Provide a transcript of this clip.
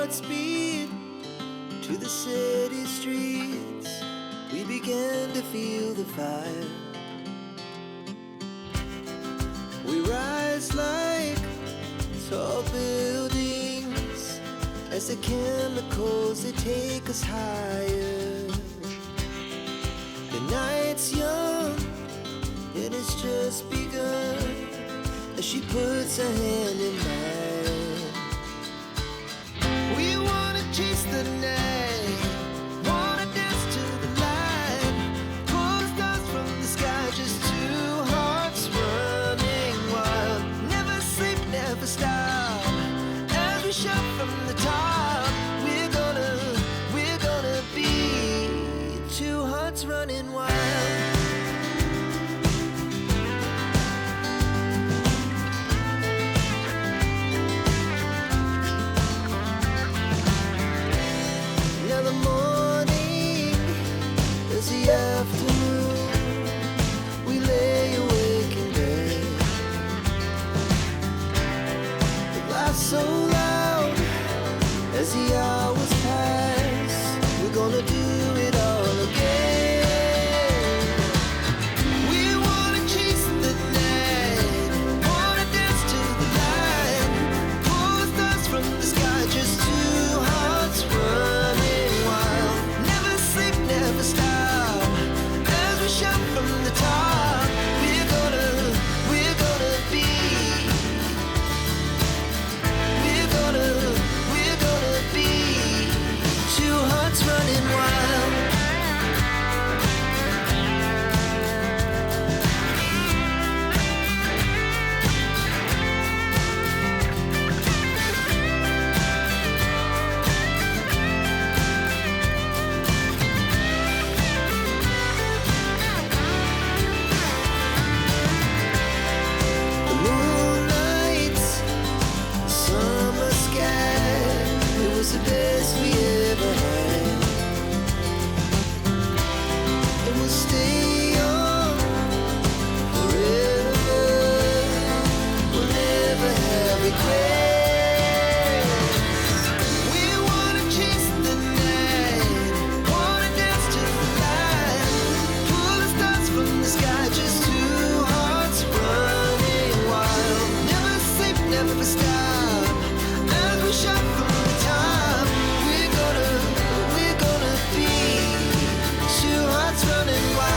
hearts beat to the city streets. We began to feel the fire. We rise like tall buildings as the chemicals, they take us higher. The night's young and it's just begun as she puts her hand in mine. We wanna chase the night, wanna dance to the light, pull the stars from the sky, just two hearts running wild. Never sleep, never stop, as we shout from the top. We're gonna be two hearts running wild. The afternoon, we lay awake in bed. It laughs so loud as the hours pass. We're gonna do it all again. We wanna chase the night, wanna dance to the light, pull the stars from the sky, just two hearts running wild. Never sleep, never stop, shout from the top. We're gonna be two hearts running wild. The best we ever had, and we'll stay young forever. We'll never have regrets. We wanna chase the night, wanna dance to the light, pull the stars from the sky, just two hearts running wild. Never sleep, never stop, as we shout from the top. Running wild, we're gonna be two hearts running wild.